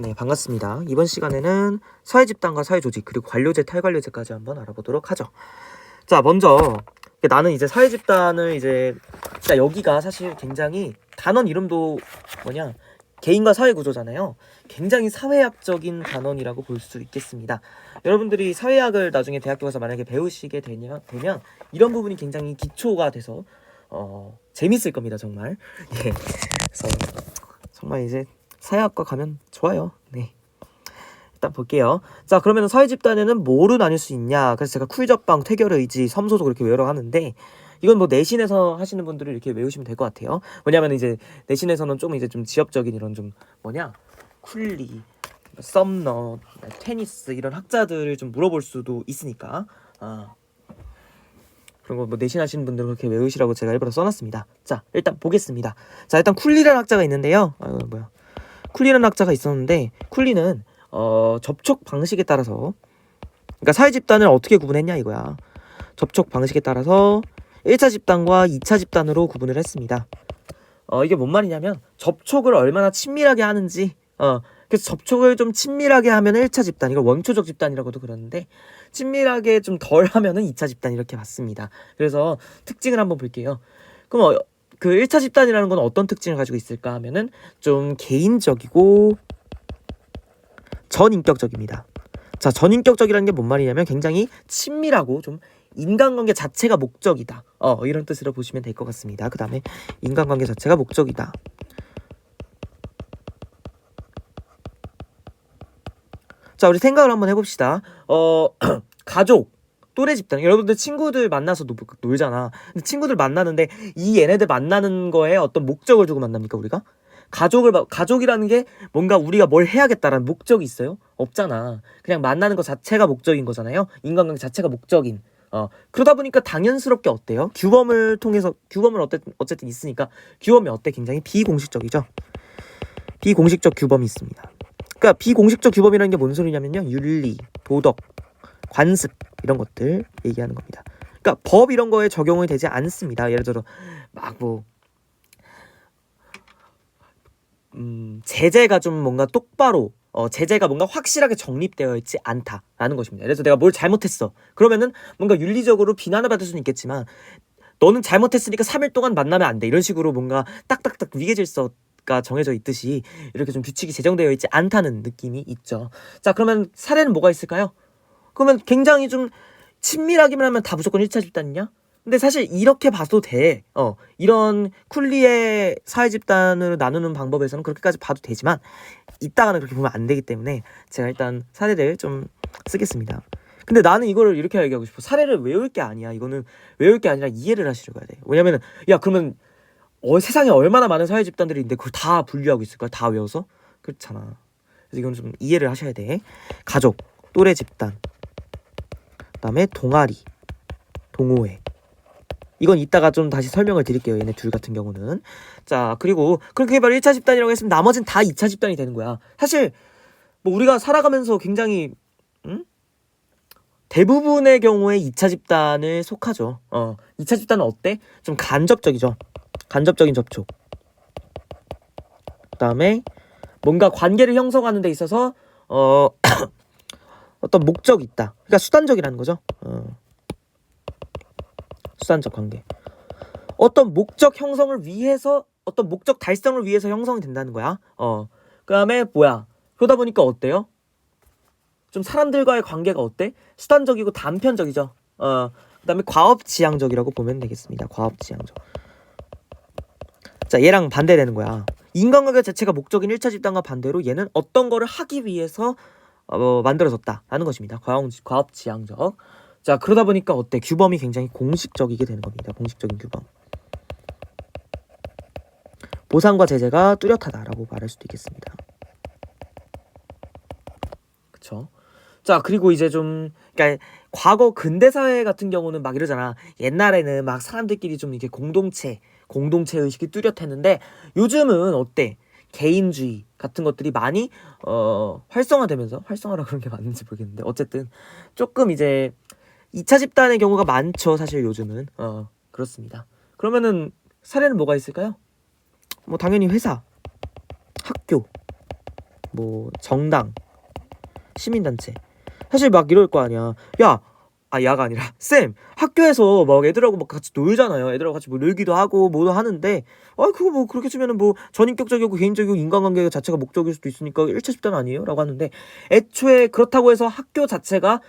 네, 반갑습니다. 이번 시간에는 사회집단과 사회조직 그리고 관료제, 탈관료제까지 한번 알아보도록 하죠. 자, 먼저 나는 이제 사회집단을 진짜 여기가 사실 굉장히 단원 이름도 개인과 사회 구조잖아요. 굉장히 사회학적인 단원이라고 볼 수 있겠습니다. 여러분들이 사회학을 나중에 대학교 가서 만약에 배우시게 되면 이런 부분이 굉장히 기초가 돼서 재밌을 겁니다, 정말. 예. 그래서 정말 이제 사회학과 가면 좋아요. 네. 일단 볼게요. 자, 그러면 사회집단에는 뭐로 나뉠 수 있냐? 그래서 제가 쿨접방, 퇴결의지, 섬소속 이렇게 외우라고 하는데, 이건 뭐 내신에서 하시는 분들은 이렇게 외우시면 될 것 같아요. 왜냐면 이제 내신에서는 좀 지엽적인 이런 쿨리, 썸너, 테니스 이런 학자들을 좀 물어볼 수도 있으니까. 그런 거 뭐 내신 하시는 분들은 그렇게 외우시라고 제가 일부러 써놨습니다. 자, 일단 보겠습니다. 자, 일단 쿨리라는 학자가 있는데요. 쿨리라는 학자가 있었는데, 쿨리는 접촉 방식에 따라서, 그러니까 사회 집단을 어떻게 구분했냐 이거야. 접촉 방식에 따라서 1차 집단과 2차 집단으로 구분을 했습니다. 이게 뭔 말이냐면 접촉을 얼마나 친밀하게 하는지, 그래서 접촉을 좀 친밀하게 하면 1차 집단, 이걸 원초적 집단이라고도 그러는데, 친밀하게 좀 덜 하면은 2차 집단 이렇게 봤습니다. 그래서 특징을 한번 볼게요. 그럼 그 1차 집단이라는 건 어떤 특징을 가지고 있을까 하면은 좀 개인적이고 전인격적입니다. 자, 전인격적이라는 게 뭔 말이냐면 굉장히 친밀하고 좀 인간관계 자체가 목적이다. 이런 뜻으로 보시면 될 것 같습니다. 그 다음에 인간관계 자체가 목적이다. 자, 우리 생각을 한번 해봅시다. 가족, 또래 집단. 여러분들 친구들 만나서 놀잖아. 근데 친구들 만나는데 이 얘네들 만나는 거에 어떤 목적을 두고 만납니까, 우리가? 가족이라는 게 뭔가 우리가 뭘 해야겠다라는 목적이 있어요? 없잖아. 그냥 만나는 것 자체가 목적인 거잖아요. 인간관계 자체가 목적인. 그러다 보니까 당연스럽게 어때요? 규범을 어쨌든 있으니까 규범이 어때? 굉장히 비공식적이죠. 비공식적 규범이 있습니다. 그러니까 비공식적 규범이라는 게 뭔 소리냐면요. 윤리, 도덕, 관습 이런 것들 얘기하는 겁니다. 그러니까 법 이런 거에 적용이 되지 않습니다. 예를 들어 제재가 좀 뭔가 똑바로 제재가 뭔가 확실하게 정립되어 있지 않다라는 것입니다. 그래서 내가 뭘 잘못했어. 그러면은 뭔가 윤리적으로 비난을 받을 수는 있겠지만 너는 잘못했으니까 3일 동안 만나면 안 돼. 이런 식으로 뭔가 딱딱딱 위계 질서가 정해져 있듯이 이렇게 좀 규칙이 제정되어 있지 않다는 느낌이 있죠. 자, 그러면 사례는 뭐가 있을까요? 그러면 굉장히 좀 친밀하기만 하면 다 무조건 1차 집단이냐? 근데 사실 이렇게 봐도 돼. 이런 쿨리의 사회 집단으로 나누는 방법에서는 그렇게까지 봐도 되지만 이따가는 그렇게 보면 안 되기 때문에 제가 일단 사례를 좀 쓰겠습니다. 근데 나는 이거를 이렇게 얘기하고 싶어. 사례를 외울 게 아니야. 이거는 외울 게 아니라 이해를 하시려고 해야 돼. 왜냐면은 그러면 세상에 얼마나 많은 사회 집단들이 있는데 그걸 다 분류하고 있을까? 다 외워서? 그렇잖아. 그래서 이건 좀 이해를 하셔야 돼. 가족, 또래 집단, 그다음에 동아리, 동호회. 이건 이따가 좀 다시 설명을 드릴게요. 얘네 둘 같은 경우는. 자, 그리고 그렇게 바로 1차 집단이라고 했으면 나머지는 다 2차 집단이 되는 거야. 사실 뭐 우리가 살아가면서 굉장히 대부분의 경우에 2차 집단을 속하죠. 2차 집단은 어때? 좀 간접적이죠. 간접적인 접촉. 그다음에 뭔가 관계를 형성하는 데 있어서 어떤 목적이 있다. 그러니까 수단적이라는 거죠. 수단적 관계. 어떤 목적 형성을 위해서, 어떤 목적 달성을 위해서 형성이 된다는 거야. 그 다음에 그러다 보니까 어때요? 좀 사람들과의 관계가 어때? 수단적이고 단편적이죠. 그 다음에 과업지향적이라고 보면 되겠습니다. 과업지향적. 자, 얘랑 반대되는 거야. 인간관계 자체가 목적인 1차 집단과 반대로 얘는 어떤 거를 하기 위해서 만들어졌다라는 것입니다. 과업지향적. 자, 그러다 보니까 어때? 규범이 굉장히 공식적이게 되는 겁니다. 공식적인 규범. 보상과 제재가 뚜렷하다라고 말할 수도 있겠습니다. 그쵸? 자, 그리고 이제 그러니까 과거 근대사회 같은 경우는 막 이러잖아. 옛날에는 막 사람들끼리 좀 이렇게 공동체 의식이 뚜렷했는데 요즘은 어때? 개인주의 같은 것들이 많이 활성화되면서, 활성화라 그런 게 맞는지 모르겠는데 어쨌든 조금 이제 2차 집단의 경우가 많죠. 사실 요즘은 그렇습니다. 그러면은 사례는 뭐가 있을까요? 뭐 당연히 회사, 학교, 뭐 정당, 시민단체. 사실 막 이럴 거 아니야. 야가 아니라 쌤, 학교에서 막 애들하고 막 같이 놀잖아요. 애들하고 같이 뭐 놀기도 하고 뭐도 하는데 그거 뭐 그렇게 치면은 뭐 전인격적이고 개인적이고 인간관계 자체가 목적일 수도 있으니까 1차 집단 아니에요? 라고 하는데, 애초에 그렇다고 해서 학교 자체가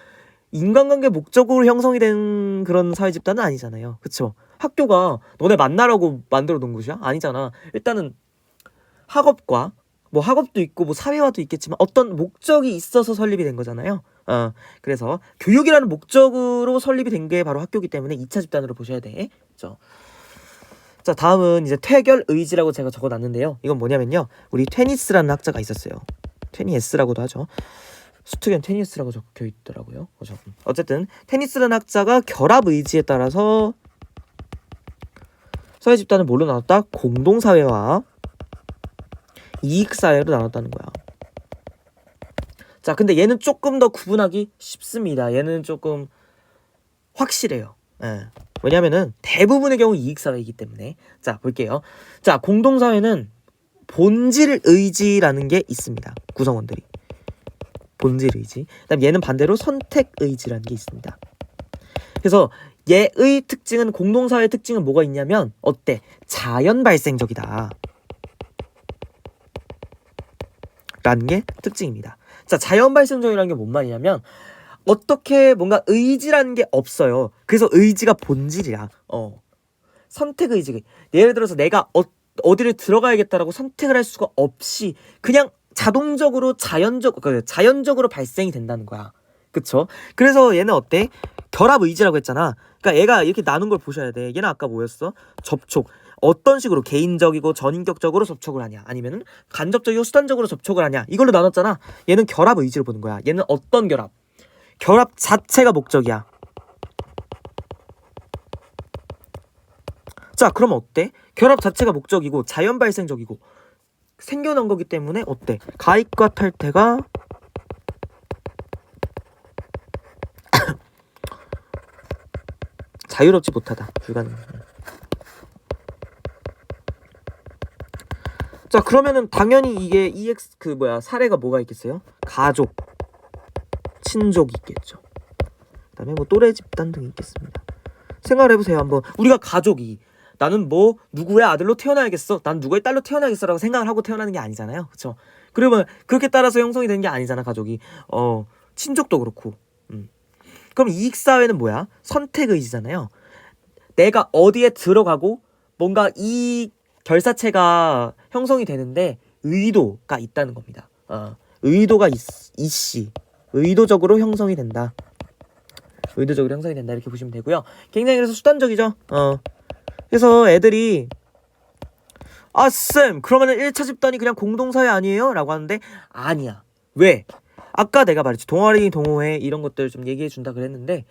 인간관계 목적으로 형성이 된 그런 사회 집단은 아니잖아요. 그쵸? 학교가 너네 만나라고 만들어 놓은 곳이야? 아니잖아. 일단은 학업과 뭐 학업도 있고 뭐 사회화도 있겠지만 어떤 목적이 있어서 설립이 된 거잖아요. 그래서 교육이라는 목적으로 설립이 된 게 바로 학교이기 때문에 2차 집단으로 보셔야 돼. 그렇죠? 자, 다음은 이제 퇴결 의지라고 제가 적어놨는데요. 이건 뭐냐면요, 우리 테니스라는 학자가 있었어요. 테니스라고도 하죠. 스튜디언 테니스라고 적혀 있더라고요. 어쨌든 테니스라는 학자가 결합 의지에 따라서 사회 집단을 뭘로 나눴다? 공동사회와 이익사회로 나눴다는 거야. 자, 근데 얘는 조금 더 구분하기 쉽습니다. 얘는 조금 확실해요. 왜냐면은 대부분의 경우 이익사회이기 때문에. 자, 볼게요. 자, 공동사회는 본질 의지라는 게 있습니다. 구성원들이. 본질 의지. 그다음 얘는 반대로 선택 의지라는 게 있습니다. 그래서 얘의 특징은, 공동사회의 특징은 뭐가 있냐면 어때? 자연 발생적이다 라는 게 특징입니다. 자, 자연 발생적이라는 게 뭔 말이냐면 어떻게 뭔가 의지라는 게 없어요. 그래서 의지가 본질이야. 선택 의지. 예를 들어서 내가 어디를 들어가야겠다라고 선택을 할 수가 없이 그냥 자동적으로 자연적으로 발생이 된다는 거야. 그쵸? 그래서 얘는 어때? 결합 의지라고 했잖아. 그러니까 얘가 이렇게 나눈 걸 보셔야 돼. 얘는 아까 뭐였어? 접촉. 어떤 식으로 개인적이고 전인격적으로 접촉을 하냐, 아니면은 간접적이고 수단적으로 접촉을 하냐, 이걸로 나눴잖아. 얘는 결합 의지를 보는 거야. 얘는 어떤 결합? 결합 자체가 목적이야. 자, 그럼 어때? 결합 자체가 목적이고 자연 발생적이고 생겨난 거기 때문에 어때? 가입과 탈퇴가 자유롭지 못하다. 불가능. 자, 그러면은 당연히 이게 사례가 뭐가 있겠어요? 가족, 친족이 있겠죠. 그다음에 뭐 또래 집단 등이 있겠습니다. 생각해보세요. 한번 우리가 가족이, 나는 뭐 누구의 아들로 태어나야겠어, 난 누구의 딸로 태어나야겠어라고 생각을 하고 태어나는 게 아니잖아요. 그렇죠? 그러면 그렇게 따라서 형성이 되는 게 아니잖아, 가족이. 친족도 그렇고. 그럼 이익사회는 뭐야? 선택의지잖아요. 내가 어디에 들어가고 뭔가 이 결사체가 형성이 되는데 의도가 있다는 겁니다. 의도가 의도적으로 형성이 된다. 의도적으로 형성이 된다, 이렇게 보시면 되고요. 굉장히 그래서 수단적이죠. 그래서 애들이 쌤, 그러면은 1차 집단이 그냥 공동사회 아니에요? 라고 하는데 아니야. 왜? 아까 내가 말했지, 동아리, 동호회 이런 것들 좀 얘기해 준다 그랬는데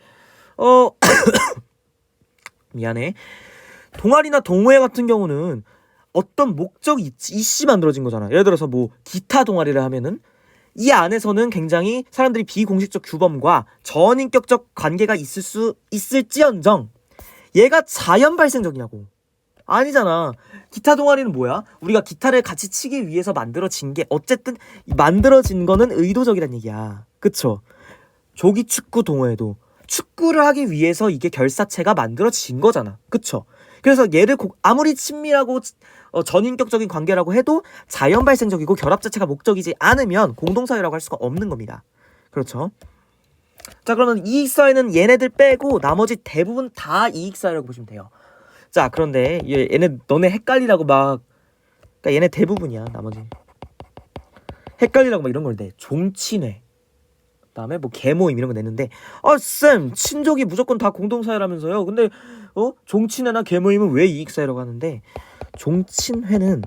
미안해. 동아리나 동호회 같은 경우는 어떤 목적이 있이 만들어진 거잖아. 예를 들어서 뭐 기타 동아리를 하면은 이 안에서는 굉장히 사람들이 비공식적 규범과 전인격적 관계가 있을지언정 얘가 자연 발생적이냐고. 아니잖아. 기타 동아리는 뭐야? 우리가 기타를 같이 치기 위해서 만들어진 게, 어쨌든 만들어진 거는 의도적이란 얘기야. 그쵸? 조기 축구 동호회도 축구를 하기 위해서 이게 결사체가 만들어진 거잖아. 그쵸? 그래서 얘를 아무리 친밀하고 전인격적인 관계라고 해도 자연 발생적이고 결합 자체가 목적이지 않으면 공동사회라고 할 수가 없는 겁니다. 그렇죠? 자, 그러면 이익사회는 얘네들 빼고 나머지 대부분 다 이익사회라고 보시면 돼요. 자, 그런데 너네 헷갈리라고 그러니까 얘네 대부분이야. 나머지 헷갈리라고 이런 걸 내. 종친회, 그다음에 뭐 계모임 이런 거 냈는데 쌤, 친족이 무조건 다 공동사회라면서요. 근데 종친회나 계모임은 왜 이익사회라고 하는데, 종친회는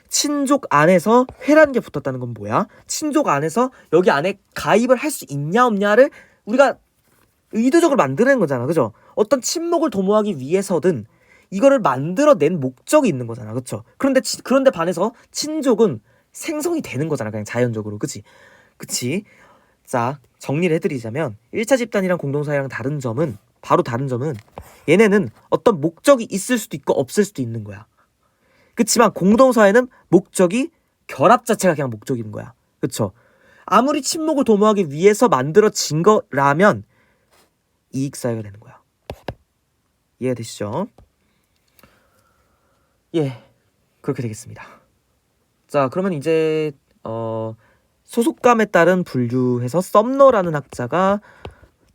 친족 안에서 회라는 게 붙었다는 건 뭐야? 친족 안에서 여기 안에 가입을 할 수 있냐 없냐를 우리가 의도적으로 만드는 거잖아. 그죠? 어떤 친목을 도모하기 위해서든 이거를 만들어낸 목적이 있는 거잖아. 그쵸? 그런데 반해서 친족은 생성이 되는 거잖아, 그냥 자연적으로. 그치? 자, 정리를 해드리자면 1차 집단이랑 공동사회랑 바로 다른 점은 얘네는 어떤 목적이 있을 수도 있고 없을 수도 있는 거야. 그치만 공동사회는 목적이 결합 자체가 그냥 목적인 거야. 그쵸? 아무리 친목을 도모하기 위해서 만들어진 거라면 이익사회가 되는 거야. 이해되시죠? 예, 그렇게 되겠습니다. 자, 그러면 이제 소속감에 따른 분류해서 썸너라는 학자가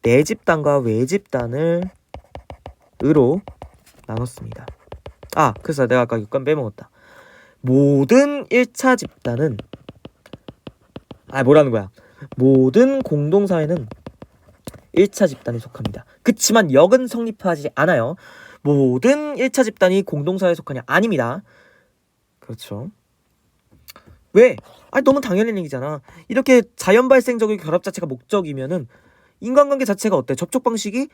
내집단과 외집단을 으로 나눴습니다. 그래서 내가 아까 육감 빼먹었다. 모든 1차 집단은 뭐라는 거야? 모든 공동사회는 1차 집단에 속합니다. 그치만 역은 성립하지 않아요. 모든 1차 집단이 공동사회에 속하냐? 아닙니다. 그렇죠. 왜? 너무 당연한 얘기잖아. 이렇게 자연 발생적인 결합 자체가 목적이면은 인간관계 자체가 어때? 접촉 방식이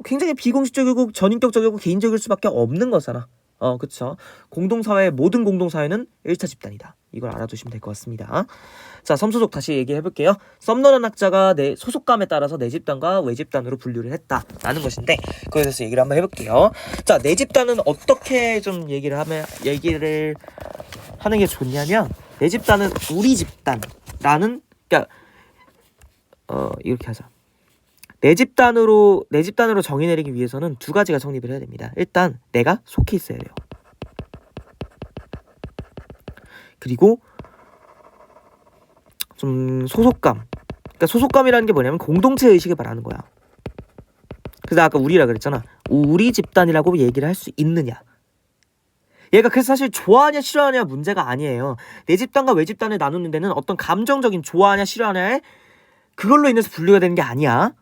굉장히 비공식적이고 전인격적이고 개인적일 수밖에 없는 거잖아. 그쵸. 공동사회, 모든 공동사회는 1차 집단이다. 이걸 알아두시면 될 것 같습니다. 자, 섬소속 다시 얘기해볼게요. 썸너라는 학자가 내 소속감에 따라서 내집단과 외집단으로 분류를 했다라는 것인데, 그거에 대해서 얘기를 한번 해볼게요. 자, 내집단은 어떻게 좀 얘기를 하는 게 좋냐면, 내집단은 우리 집단라는, 그러니까 이렇게 하자. 내집단으로 정의 내리기 위해서는 두 가지가 성립을 해야 됩니다. 일단 내가 속해 있어야 돼요. 그리고 좀 소속감. 그러니까 소속감이라는 게 뭐냐면 공동체 의식을 말하는 거야. 그래서 아까 우리라 그랬잖아. 우리 집단이라고 얘기를 할 수 있느냐. 얘가 그래서 사실 좋아하냐 싫어하냐 문제가 아니에요. 내 집단과 외 집단을 나누는 데는 어떤 감정적인 좋아하냐 싫어하냐에 그걸로 인해서 분류가 되는 게 아니야.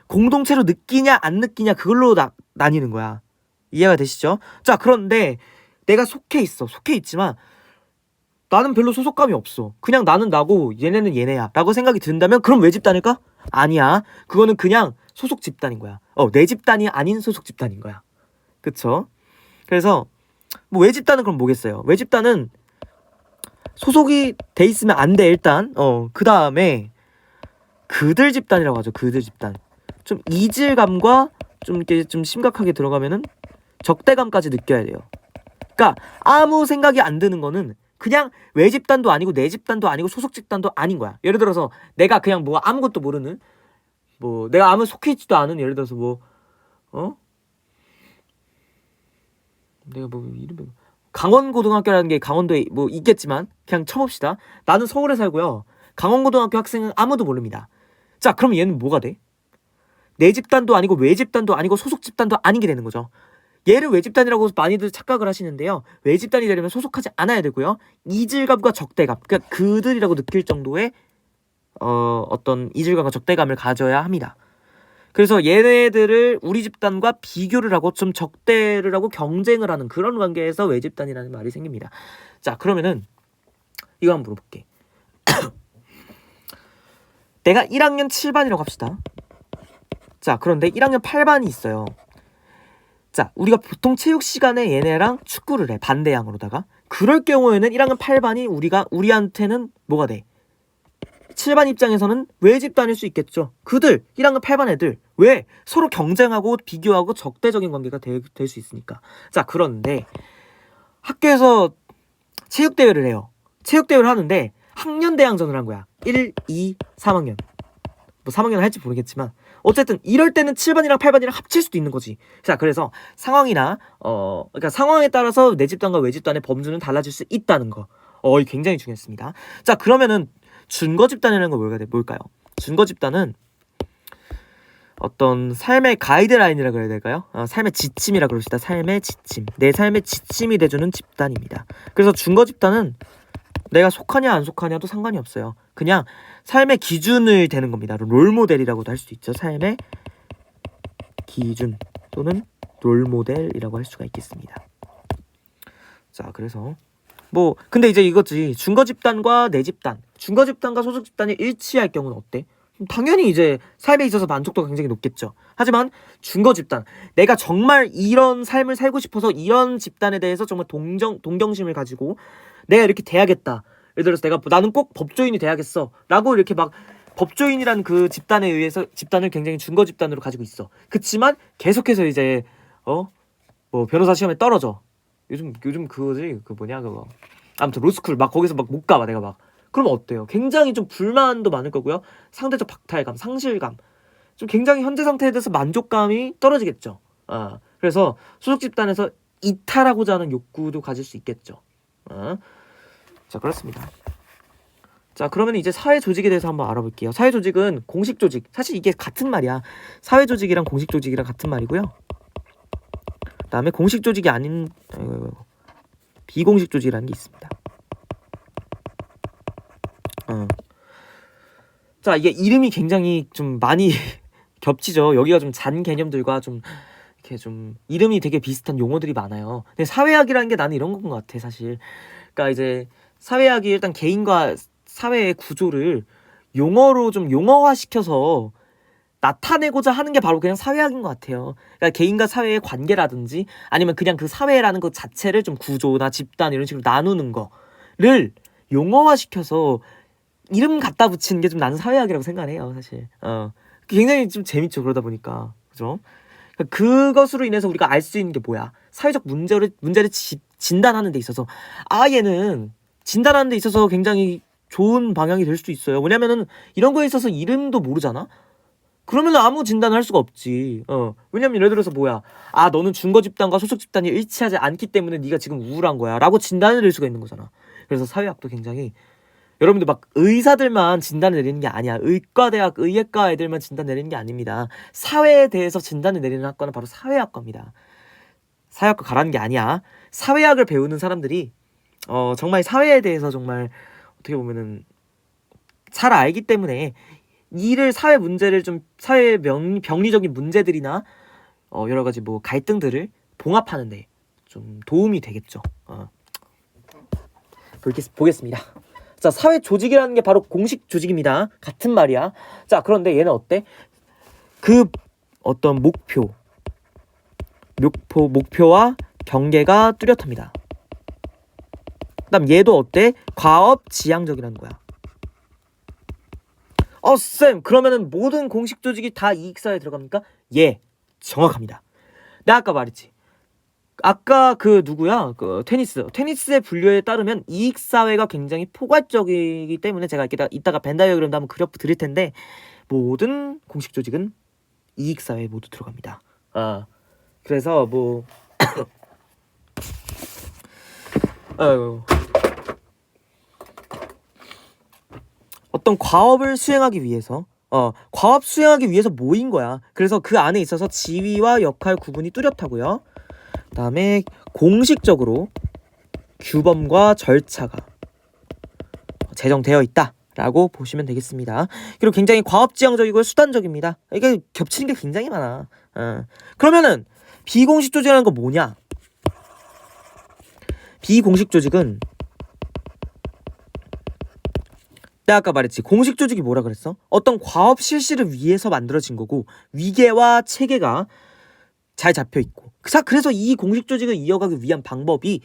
공동체로 느끼냐 안 느끼냐 그걸로 나뉘는 거야. 이해가 되시죠? 자, 그런데 내가 속해 있지만 나는 별로 소속감이 없어. 그냥 나는 나고 얘네는 얘네야 라고 생각이 든다면 그럼 왜 집단일까? 아니야. 그거는 그냥 소속 집단인 거야. 내 집단이 아닌 소속 집단인 거야. 그쵸? 그래서 뭐 외 집단은 그럼 뭐겠어요? 외 집단은 소속이 돼 있으면 안 돼. 일단 그 다음에 그들 집단이라고 하죠. 그들 집단. 좀 이질감과 좀 이렇게 좀 심각하게 들어가면은 적대감까지 느껴야 돼요. 그러니까 아무 생각이 안 드는 거는 그냥 외 집단도 아니고 내 집단도 아니고 소속 집단도 아닌 거야. 예를 들어서 내가 그냥 뭐 아무것도 모르는 내가 아무 속해 있지도 않은 예를 들어서 내가 이름이 강원고등학교라는 게 강원도에 있겠지만 그냥 쳐봅시다. 나는 서울에 살고요. 강원고등학교 학생은 아무도 모릅니다. 자, 그럼 얘는 뭐가 돼? 내 집단도 아니고 외 집단도 아니고 소속 집단도 아닌 게 되는 거죠. 얘를 외 집단이라고 많이들 착각을 하시는데요. 외 집단이 되려면 소속하지 않아야 되고요. 이질감과 적대감, 그러니까 그들이라고 느낄 정도의 어떤 이질감과 적대감을 가져야 합니다. 그래서 얘네들을 우리 집단과 비교를 하고 좀 적대를 하고 경쟁을 하는 그런 관계에서 외 집단이라는 말이 생깁니다. 자, 그러면은 이거 한번 물어볼게. 내가 1학년 7반이라고 합시다. 자, 그런데 1학년 8반이 있어요. 자, 우리가 보통 체육 시간에 얘네랑 축구를 해. 반대양으로다가. 그럴 경우에는 1학년 8반이 우리한테는 뭐가 돼? 7반 입장에서는 외 집단일 수 있겠죠. 그들 1학년 8반 애들 왜? 서로 경쟁하고 비교하고 적대적인 관계가 될 수 있으니까. 자, 그런데 학교에서 체육대회를 해요. 체육대회를 하는데 학년대항전을 한 거야. 1, 2, 3학년. 3학년 할지 모르겠지만 어쨌든 이럴 때는 7반이랑 8반이랑 합칠 수도 있는 거지. 자, 그래서 상황이나 그러니까 상황에 따라서 내 집단과 외 집단의 범주는 달라질 수 있다는 거. 이게 굉장히 중요했습니다. 자, 그러면은 준거 집단이라는 건 뭘까요? 준거 집단은 어떤 삶의 가이드라인이라 그래야 될까요? 삶의 지침이라 그럽시다. 삶의 지침. 내 삶의 지침이 돼주는 집단입니다. 그래서 준거 집단은 내가 속하냐 안 속하냐도 상관이 없어요. 그냥 삶의 기준을 되는 겁니다. 롤모델이라고도 할 수도 있죠. 삶의 기준 또는 롤모델이라고 할 수가 있겠습니다. 자, 그래서 근데 이제 이거지. 준거 집단과 내 집단, 준거 집단과 소속 집단이 일치할 경우는 어때? 당연히 이제 삶에 있어서 만족도가 굉장히 높겠죠. 하지만 준거 집단, 내가 정말 이런 삶을 살고 싶어서 이런 집단에 대해서 정말 동경심을 가지고 내가 이렇게 돼야겠다. 예를 들어서 나는 꼭 법조인이 돼야겠어 라고 이렇게 막 법조인이라는 그 집단에 의해서 집단을 굉장히 준거 집단으로 가지고 있어. 그치만 계속해서 이제 변호사 시험에 떨어져. 요즘 그거지. 그거 아무튼 로스쿨 막 거기서 막 못 가봐 내가 막. 그러면 어때요? 굉장히 좀 불만도 많을 거고요. 상대적 박탈감, 상실감, 좀 굉장히 현재 상태에 대해서 만족감이 떨어지겠죠. 그래서 소속 집단에서 이탈하고자 하는 욕구도 가질 수 있겠죠. 자, 그렇습니다. 자, 그러면 이제 사회 조직에 대해서 한번 알아볼게요. 사회 조직은 공식 조직. 사실 이게 같은 말이야. 사회 조직이랑 공식 조직이랑 같은 말이고요. 그다음에 공식 조직이 아닌 비공식 조직이라는 게 있습니다. 자, 이게 이름이 굉장히 좀 많이 겹치죠. 여기가 좀 잔 개념들과 좀 이렇게 좀 이름이 되게 비슷한 용어들이 많아요. 근데 사회학이라는 게 나는 이런 건 것 같아, 사실. 그러니까 이제 사회학이 일단 개인과 사회의 구조를 용어로 좀 용어화시켜서 나타내고자 하는 게 바로 그냥 사회학인 것 같아요. 그러니까 개인과 사회의 관계라든지 아니면 그냥 그 사회라는 것 자체를 좀 구조나 집단 이런 식으로 나누는 거를 용어화시켜서 이름 갖다 붙이는 게 좀 나는 사회학이라고 생각해요, 사실. 굉장히 좀 재밌죠, 그러다 보니까. 그죠? 그러니까 그것으로 인해서 우리가 알 수 있는 게 뭐야? 사회적 문제를 진단하는 데 있어서 얘는 진단하는 데 있어서 굉장히 좋은 방향이 될 수도 있어요. 왜냐면은 이런 거에 있어서 이름도 모르잖아? 그러면 아무 진단을 할 수가 없지. 왜냐면 예를 들어서 뭐야? 너는 준거 집단과 소속 집단이 일치하지 않기 때문에 네가 지금 우울한 거야. 라고 진단을 내릴 수가 있는 거잖아. 그래서 사회학도 굉장히 여러분들 막 의사들만 진단을 내리는 게 아니야. 의과대학 의예과 애들만 진단 내리는 게 아닙니다. 사회에 대해서 진단을 내리는 학과는 바로 사회학과입니다. 사회학과 가라는 게 아니야. 사회학을 배우는 사람들이 정말 사회에 대해서 정말 어떻게 보면은 잘 알기 때문에 이를 사회 문제를 좀 사회 병리적인 문제들이나 여러 가지 뭐 갈등들을 봉합하는데 좀 도움이 되겠죠. 보겠습니다. 자, 사회 조직이라는 게 바로 공식 조직입니다. 같은 말이야. 자, 그런데 얘는 어때? 그 어떤 목표와 경계가 뚜렷합니다. 그다음 얘도 어때? 과업 지향적이라는 거야. 쌤, 그러면은 모든 공식 조직이 다 이익사회에 들어갑니까? 예, 정확합니다. 내가 아까 말했지. 아까 그 누구야? 그 테니스의 분류에 따르면 이익사회가 굉장히 포괄적이기 때문에 제가 이따가 벤 다이어그램도 한번 그려 드릴 텐데 모든 공식 조직은 이익사회에 모두 들어갑니다. 그래서 뭐 어떤 과업을 수행하기 위해서 과업 수행하기 위해서 모인 거야. 그래서 그 안에 있어서 지위와 역할 구분이 뚜렷하고요. 그다음에 공식적으로 규범과 절차가 제정되어 있다라고 보시면 되겠습니다. 그리고 굉장히 과업지향적이고 수단적입니다. 이게 겹치는 게 굉장히 많아. 그러면은 비공식 조직이라는 건 뭐냐? 비공식 조직은 내가 아까 말했지. 공식 조직이 뭐라 그랬어? 어떤 과업 실시를 위해서 만들어진 거고 위계와 체계가 잘 잡혀 있고. 그래서 이 공식 조직을 이어가기 위한 방법이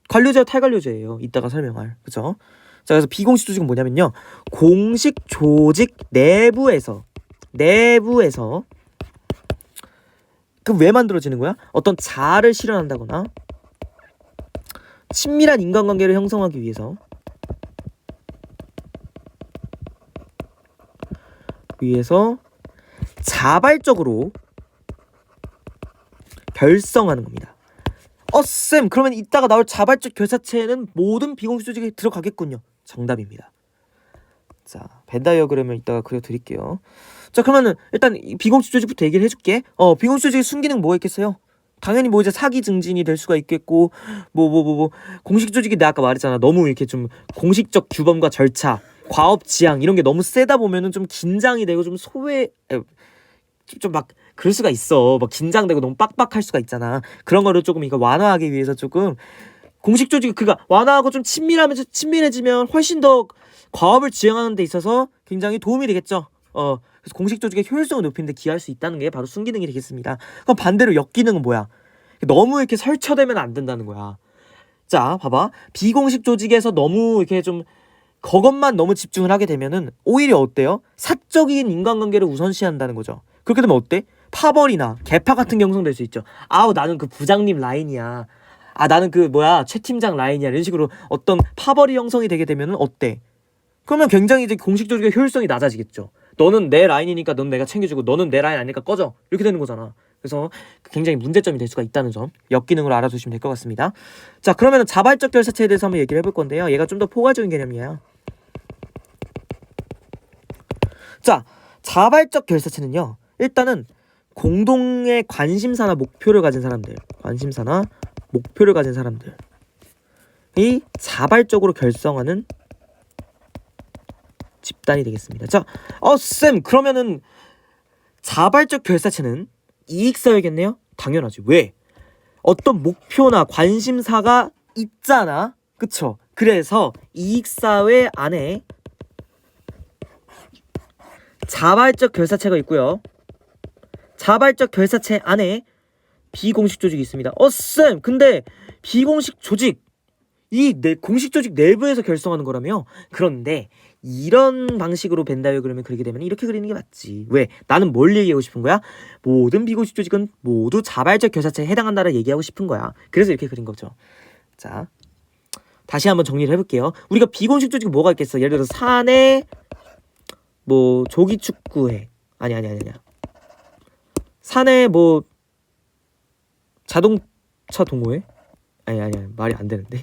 관료제와 탈관료제예요. 이따가 설명할. 그죠? 자, 그래서 비공식 조직은 뭐냐면요. 공식 조직 내부에서 그 왜 만들어지는 거야? 어떤 자아를 실현한다거나 친밀한 인간관계를 형성하기 위해서 자발적으로 결성하는 겁니다. 쌤, 그러면 이따가 나올 자발적 결사체에는 모든 비공식 조직이 들어가겠군요. 정답입니다. 자, 벤 다이어그램을 이따가 그려드릴게요. 자, 그러면은 일단 비공식 조직부터 얘기를 해줄게. 비공식 조직의 순기능 뭐가 있겠어요? 당연히 뭐 이제 사기 증진이 될 수가 있겠고 공식 조직이 내가 아까 말했잖아. 너무 이렇게 좀 공식적 규범과 절차, 과업 지향 이런 게 너무 세다 보면은 좀 긴장이 되고 좀 좀 막 그럴 수가 있어. 막 긴장되고 너무 빡빡할 수가 있잖아. 그런 거를 조금 이거 완화하기 위해서 조금 공식 조직이 그가 완화하고 좀 친밀해지면 훨씬 더 과업을 지향하는 데 있어서 굉장히 도움이 되겠죠. 그래서 공식 조직의 효율성을 높이는 데 기여할 수 있다는 게 바로 순기능이 되겠습니다. 그럼 반대로 역기능은 뭐야? 너무 이렇게 설쳐되면 안 된다는 거야. 자, 봐봐. 비공식 조직에서 너무 이렇게 좀 그것만 너무 집중을 하게 되면은 오히려 어때요? 사적인 인간관계를 우선시한다는 거죠. 그렇게 되면 어때? 파벌이나 개파 같은 게 형성될 수 있죠. 나는 그 부장님 라인이야. 아 나는 그 뭐야 최 팀장 라인이야 이런 식으로 어떤 파벌이 형성이 되게 되면은 어때? 그러면 굉장히 이제 공식 조직의 효율성이 낮아지겠죠. 너는 내 라인이니까 넌 내가 챙겨주고 너는 내 라인 아니니까 꺼져 이렇게 되는 거잖아. 그래서 굉장히 문제점이 될 수가 있다는 점 역기능으로 알아두시면 될 것 같습니다. 자 그러면은 자발적 결사체에 대해서 한번 얘기를 해볼 건데요. 얘가 좀 더 포괄적인 개념이에요. 자 자발적 결사체는요. 일단은 공동의 관심사나 목표를 가진 사람들이 자발적으로 결성하는 집단이 되겠습니다. 자, 쌤 그러면은 자발적 결사체는 이익사회겠네요? 당연하지. 왜? 어떤 목표나 관심사가 있잖아. 그쵸? 그래서 이익사회 안에 자발적 결사체가 있고요. 자발적 결사체 안에 비공식 조직이 있습니다. 쌤 근데 비공식 조직 공식 조직 내부에서 결성하는 거라며? 그런데 이런 방식으로 벤 다이어그램을 그리게 되면 이렇게 그리는 게 맞지. 왜? 나는 뭘 얘기하고 싶은 거야? 모든 비공식 조직은 모두 자발적 결사체에 해당한다를 얘기하고 싶은 거야. 그래서 이렇게 그린 거죠. 자, 다시 한번 정리를 해볼게요. 우리가 비공식 조직은 뭐가 있겠어? 예를 들어서 사내 뭐 조기축구회 아니야 사내 뭐 자동차 동호회? 아니 말이 안 되는데.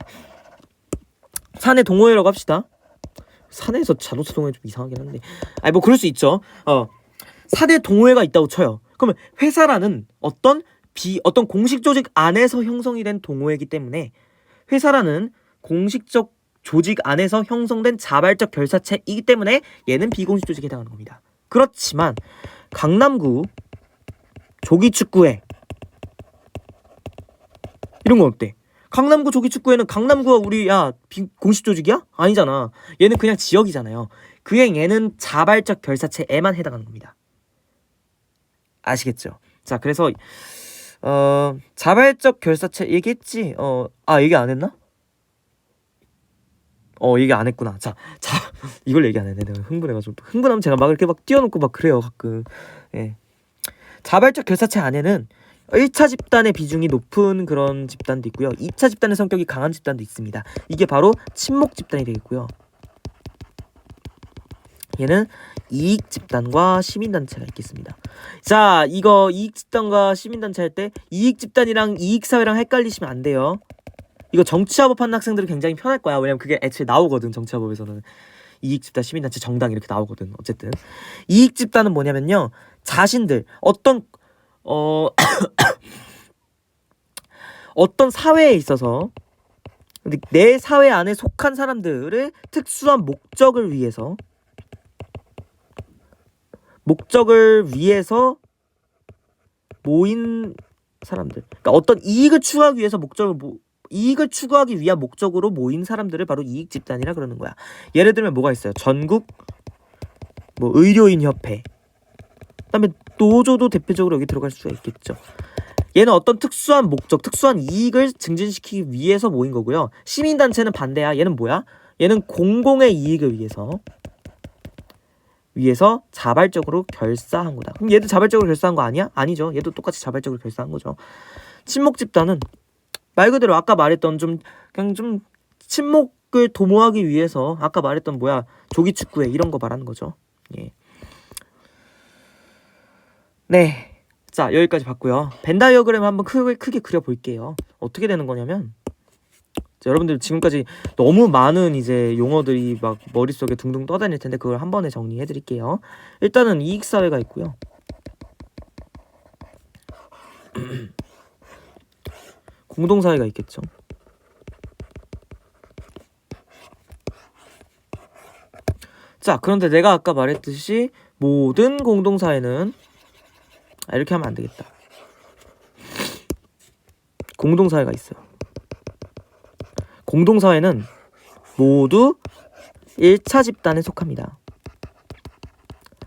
사내 동호회라고 합시다. 사내에서 자동차 동호회 좀 이상하긴 한데. 아니 뭐 그럴 수 있죠. 사내 동호회가 있다고 쳐요. 그러면 회사라는 어떤 공식 조직 안에서 형성이 된 동호회이기 때문에 회사라는 공식적 조직 안에서 형성된 자발적 결사체이기 때문에 얘는 비공식 조직에 해당하는 겁니다. 그렇지만 강남구 조기축구회 이런 건 어때? 강남구 조기축구회는 강남구가 우리 공식 조직이야? 아니잖아. 얘는 그냥 지역이잖아요. 그냥 얘는 자발적 결사체에만 해당하는 겁니다. 아시겠죠? 자 그래서 자발적 결사체 얘기했지? 얘기 안 했나? 얘기 안 했구나. 자 이걸 얘기 안 했네. 내가 흥분해가지고 흥분하면 제가 막 이렇게 막 뛰어놓고 막 그래요 가끔. 예. 자발적 결사체 안에는 1차 집단의 비중이 높은 그런 집단도 있고요. 2차 집단의 성격이 강한 집단도 있습니다. 이게 바로 친목 집단이 되겠고요. 얘는 이익 집단과 시민단체가 있겠습니다. 자, 이거 이익 집단과 시민단체 할 때 이익 집단이랑 이익 사회랑 헷갈리시면 안 돼요. 이거 정치화법 하는 학생들은 굉장히 편할 거야. 왜냐면 그게 애초에 나오거든. 정치화법에서는 이익 집단, 시민단체, 정당 이렇게 나오거든. 어쨌든 이익 집단은 뭐냐면요. 자신들 어떤 어떤 사회에 있어서 내 사회 안에 속한 사람들을 특수한 목적을 위해서 모인 사람들. 그러니까 어떤 이익을 추구하기 위한 목적으로 모인 사람들을 바로 이익 집단이라 그러는 거야. 예를 들면 뭐가 있어요? 전국 뭐 의료인 협회. 그다음에 노조도 대표적으로 여기 들어갈 수가 있겠죠. 얘는 어떤 특수한 목적, 특수한 이익을 증진시키기 위해서 모인 거고요. 시민단체는 반대야. 얘는 뭐야? 얘는 공공의 이익을 위해서 자발적으로 결사한 거다. 그럼 얘도 자발적으로 결사한 거 아니야? 아니죠. 얘도 똑같이 자발적으로 결사한 거죠. 친목 집단은 말 그대로 아까 말했던 그냥 좀 친목을 도모하기 위해서 아까 말했던 조기축구회 이런 거 말하는 거죠. 예. 네. 자, 여기까지 봤고요. 벤 다이어그램 한번 크게 그려볼게요. 어떻게 되는 거냐면 자, 여러분들 지금까지 너무 많은 이제 용어들이 막 머릿속에 둥둥 떠다닐 텐데 그걸 한 번에 정리해 드릴게요. 일단은 이익사회가 있고요. 공동사회가 있겠죠. 자, 그런데 내가 아까 말했듯이 모든 공동사회는 이렇게 하면 안 되겠다. 공동사회가 있어요. 공동사회는 모두 1차 집단에 속합니다.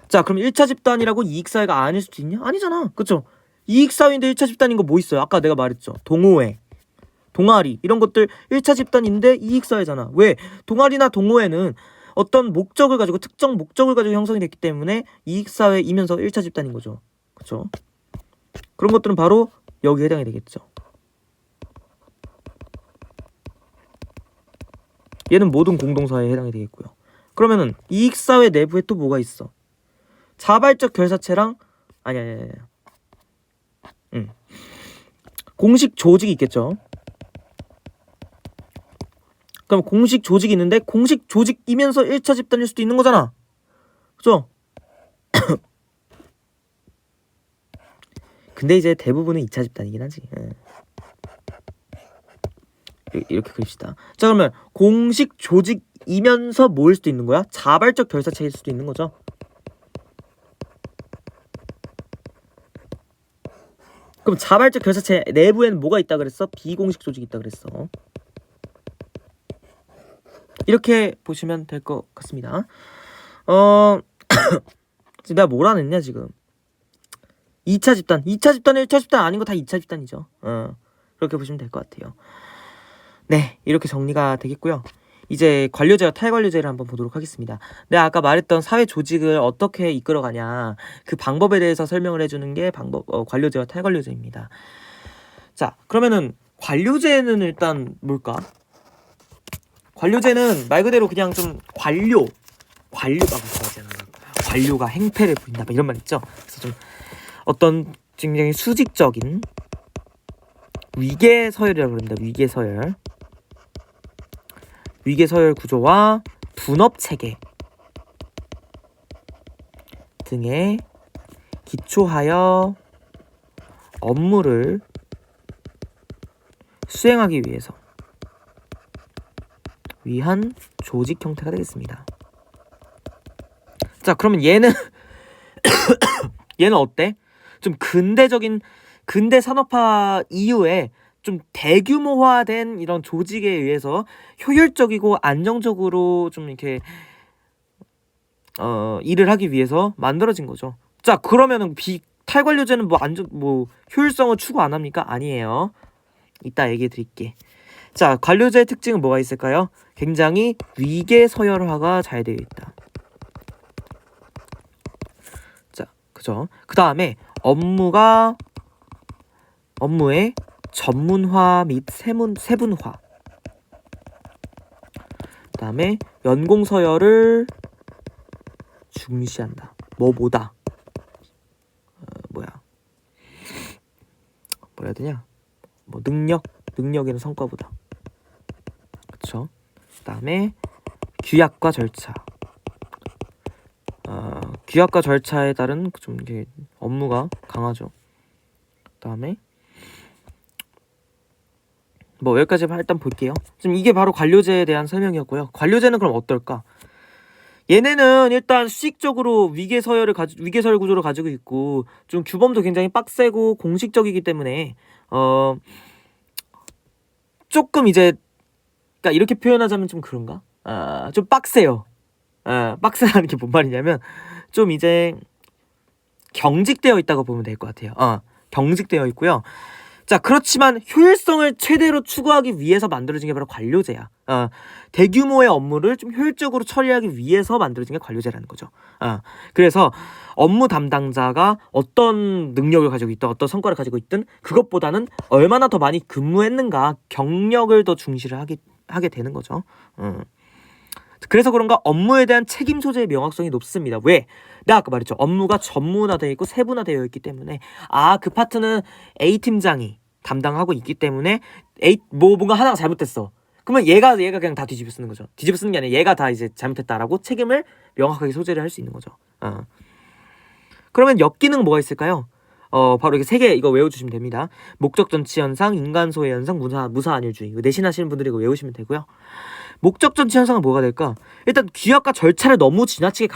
자, 그럼 1차 집단이라고 이익사회가 아닐 수도 있냐? 아니잖아. 그쵸? 이익사회인데 1차 집단인 거 뭐 있어요? 아까 내가 말했죠. 동호회, 동아리 이런 것들 1차 집단인데 이익사회잖아. 왜? 동아리나 동호회는 어떤 목적을 가지고 특정 목적을 가지고 형성이 됐기 때문에 이익사회이면서 1차 집단인 거죠. 그쵸? 그런 것들은 바로 여기에 해당이 되겠죠. 얘는 모든 공동사회에 해당이 되겠고요. 그러면은 이익사회 내부에 또 뭐가 있어? 자발적 결사체랑 아니. 공식 조직이 있겠죠. 그럼 공식 조직이 있는데 공식 조직이면서 1차 집단일 수도 있는 거잖아. 그죠? 근데 이제 대부분은 2차 집단이긴 하지. 이렇게 그립시다. 자, 그러면 공식 조직이면서 뭐일 수도 있는 거야? 자발적 결사체일 수도 있는 거죠. 그럼 자발적 결사체 내부에는 뭐가 있다 그랬어? 비공식 조직이 있다 그랬어. 이렇게 보시면 될 것 같습니다. 내가 뭐라 했냐 지금. 2차 집단, 1차 집단 아닌 거 다 2차 집단이죠. 그렇게 보시면 될 것 같아요. 네, 이렇게 정리가 되겠고요. 이제 관료제와 탈관료제를 한번 보도록 하겠습니다. 내가 아까 말했던 사회 조직을 어떻게 이끌어가냐 그 방법에 대해서 설명을 해주는 게 관료제와 탈관료제입니다. 자, 그러면은 관료제는 일단 뭘까? 관료제는 말 그대로 그냥 좀 관료가 무서워하잖아. 관료가 행패를 부린다 이런 말 있죠. 그래서 좀 어떤 굉장히 수직적인 위계서열이라고 그럽니다. 위계서열 구조와 분업체계 등에 기초하여 업무를 수행하기 위한 조직 형태가 되겠습니다. 자, 그러면 얘는 어때? 좀 근대 산업화 이후에 좀 대규모화된 이런 조직에 의해서 효율적이고 안정적으로 좀 이렇게 일을 하기 위해서 만들어진 거죠. 자, 그러면은 탈관료제는 뭐 효율성을 추구 안 합니까? 아니에요. 이따 얘기해 드릴게. 자, 관료제의 특징은 뭐가 있을까요? 굉장히 위계서열화가 잘 되어 있다. 자, 그죠? 그 다음에 업무의 전문화 및 세분화. 그 다음에 연공서열을 중시한다. 뭐보다 뭐라 해야 되냐? 뭐 능력이나 성과보다. 그쵸? 그 다음에 규약과 절차. 규약과 절차에 따른 좀 이게 업무가 강하죠. 그 다음에 뭐 여기까지 일단 볼게요. 지금 이게 바로 관료제에 대한 설명이었고요. 관료제는 그럼 어떨까? 얘네는 일단 수직적으로 위계서열 구조를 가지고 있고 좀 규범도 굉장히 빡세고 공식적이기 때문에 조금 이제 그러니까 이렇게 표현하자면 좀 그런가? 좀 빡세요. 빡세라는 게 뭔 말이냐면 좀 이제 경직되어 있다고 보면 될 것 같아요. 경직되어 있고요. 자, 그렇지만 효율성을 최대로 추구하기 위해서 만들어진 게 바로 관료제야. 대규모의 업무를 좀 효율적으로 처리하기 위해서 만들어진 게 관료제라는 거죠. 그래서 업무 담당자가 어떤 능력을 가지고 있든 어떤 성과를 가지고 있든 그것보다는 얼마나 더 많이 근무했는가 경력을 더 중시를 하게 되는 거죠. 그래서 그런가 업무에 대한 책임 소재의 명확성이 높습니다. 왜? 내가 아까 말했죠. 업무가 전문화되어 있고 세분화되어 있기 때문에 그 파트는 A팀장이 담당하고 있기 때문에 뭔가 하나가 잘못됐어. 그러면 얘가 그냥 다 뒤집어 쓰는 거죠. 뒤집어 쓰는 게 아니라 얘가 다 이제 잘못했다라고 책임을 명확하게 소재를 할 수 있는 거죠. 그러면 역기능 뭐가 있을까요? 바로 이렇게 3개 이거 외워주시면 됩니다. 목적 전치 현상, 인간 소외 현상, 무사 안일주의. 이거 내신하시는 분들이 이거 외우시면 되고요. 목적 전치 현상은 뭐가 될까? 일단 규약과 절차를 너무 지나치게